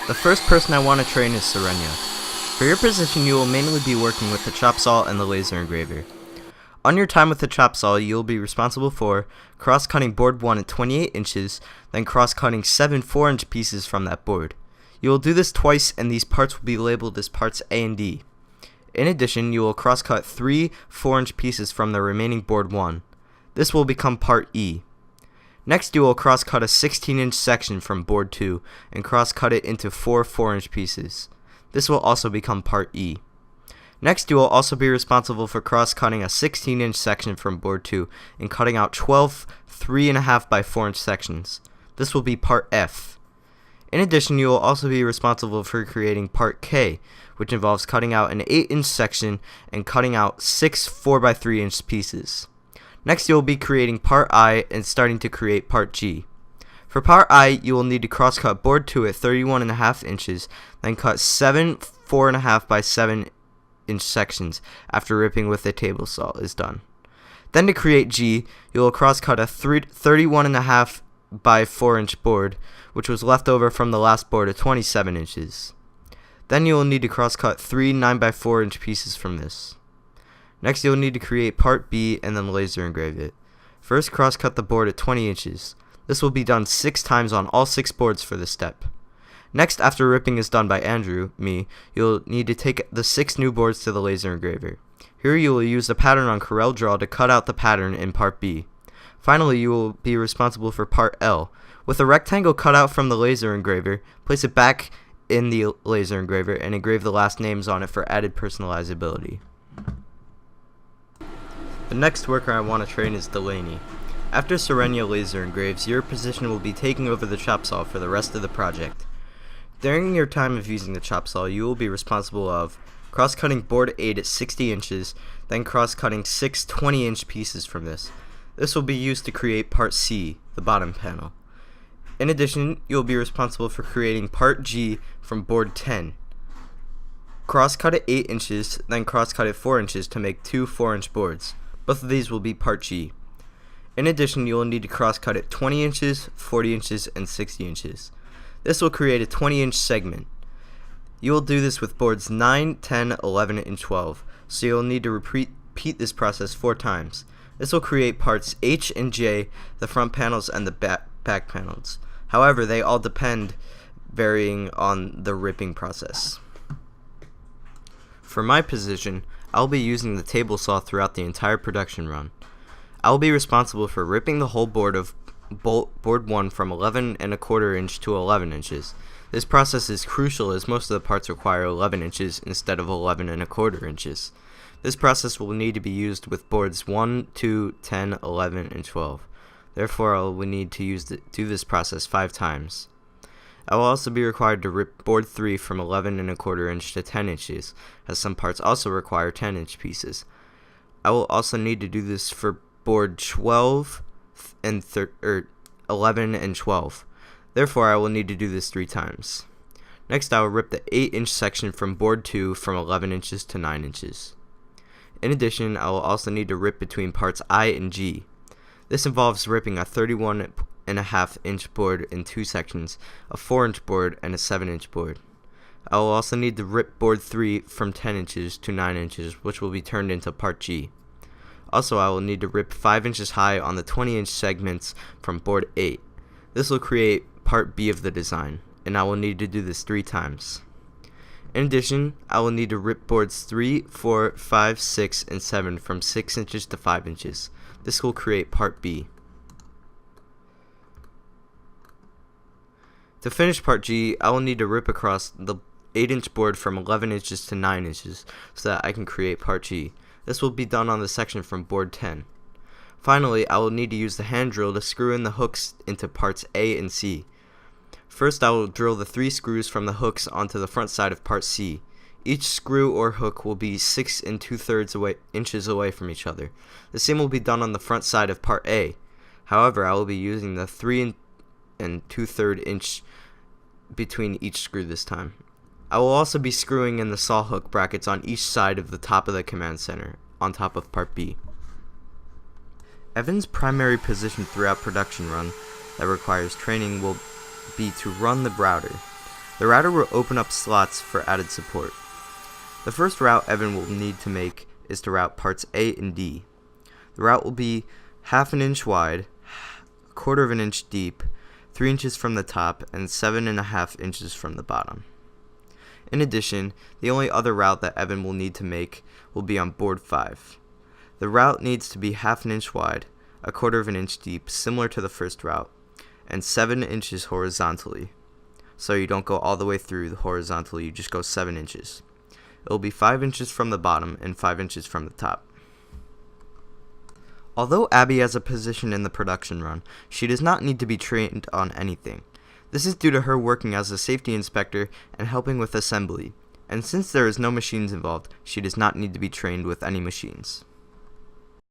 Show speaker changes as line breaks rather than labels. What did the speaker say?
The first person I want to train is Serenia. For your position, you will mainly be working with the chop saw and the laser engraver. On your time with the chop saw, you will be responsible for cross-cutting board 1 at 28 inches, then cross-cutting 7 4-inch pieces from that board. You will do this twice, and these parts will be labeled as parts A and D. In addition, you will cross-cut 3 4-inch pieces from the remaining board 1. This will become part E. Next, you will cross-cut a 16-inch section from board 2 and cross-cut it into 4 4-inch pieces. This will also become part E. Next, you will also be responsible for cross-cutting a 16-inch section from board 2 and cutting out 12 3.5 by 4-inch sections. This will be part F. In addition, you will also be responsible for creating part K, which involves cutting out an 8-inch section and cutting out 6 4 by 3-inch pieces. Next, you will be creating part I and starting to create part G. For part I, you will need to cross-cut board 2 at 31.5 inches, then cut 7 4.5 by 7-inch sections after ripping with the table saw is done. Then to create G, you will cross-cut a 31.5 by 4-inch board, which was left over from the last board at 27 inches. Then you will need to cross-cut 3 9 by 4-inch pieces from this. Next, you'll need to create part B and then laser engrave it. First, cross-cut the board at 20 inches. This will be done 6 times on all 6 boards for this step. Next, after ripping is done by Andrew, me, you'll need to take the 6 new boards to the laser engraver. Here you will use the pattern on CorelDRAW to cut out the pattern in part B. Finally, you will be responsible for part L. With a rectangle cut out from the laser engraver, place it back in the laser engraver and engrave the last names on it for added personalizability. The next worker I want to train is Delaney. After Serenia laser engraves, your position will be taking over the chop saw for the rest of the project. During your time of using the chop saw, you will be responsible of cross-cutting board 8 at 60 inches, then cross-cutting 6 20-inch pieces from this. This will be used to create part C, the bottom panel. In addition, you will be responsible for creating part G from board 10. Cross-cut at 8 inches, then cross-cut at 4 inches to make 2 4-inch boards. Both of these will be part G. In addition, you will need to cross-cut at 20 inches, 40 inches, and 60 inches. This will create a 20-inch segment. You will do this with boards 9, 10, 11, and 12, so you will need to repeat this process 4 times. This will create parts H and J, the front panels and the back panels. However, they all depend varying on the ripping process. For my position, I'll be using the table saw throughout the entire production run. I'll be responsible for ripping the whole board of board 1 from 11.25 inch to 11 inches. This process is crucial as most of the parts require 11 inches instead of 11.25 inches. This process will need to be used with boards 1, 2, 10, 11, and 12. Therefore, I will need to do this process 5 times. I will also be required to rip board 3 from 11.25 inch to 10 inches, as some parts also require 10-inch pieces. I will also need to do this for board 12 and 11 and 12. Therefore, I will need to do this 3 times. Next, I will rip the 8-inch section from board 2 from 11 inches to 9 inches. In addition, I will also need to rip between parts I and G. This involves ripping a 31.5-inch board in 2 sections, a 4-inch board, and a 7-inch board. I will also need to rip board 3 from 10 inches to 9 inches, which will be turned into part G. Also, I will need to rip 5 inches high on the 20-inch segments from board 8. This will create part B of the design, and I will need to do this 3 times. In addition, I will need to rip boards 3, 4, 5, 6, and 7 from 6 inches to 5 inches. This will create part B. To finish part G, I will need to rip across the 8-inch board from 11 inches to 9 inches so that I can create part G. This will be done on the section from board 10. Finally, I will need to use the hand drill to screw in the hooks into parts A and C. First, I will drill the 3 screws from the hooks onto the front side of part C. Each screw or hook will be 6 2/3 inches away from each other. The same will be done on the front side of part A. However, I will be using the 3 2/3 inch between each screw this time. I will also be screwing in the saw hook brackets on each side of the top of the command center, on top of part B. Evan's primary position throughout production run that requires training will be to run the router. The router will open up slots for added support. The first route Evan will need to make is to route parts A and D. The route will be 1/2 inch wide, 1/4 inch deep, 3 inches from the top, and 7.5 inches from the bottom. In addition, the only other route that Evan will need to make will be on board 5. The route needs to be 1/2 inch wide, 1/4 inch deep, similar to the first route, and 7 inches horizontally. So you don't go all the way through horizontally, you just go 7 inches. It will be 5 inches from the bottom and 5 inches from the top. Although Abby has a position in the production run, she does not need to be trained on anything. This is due to her working as a safety inspector and helping with assembly, and since there is no machines involved, she does not need to be trained with any machines.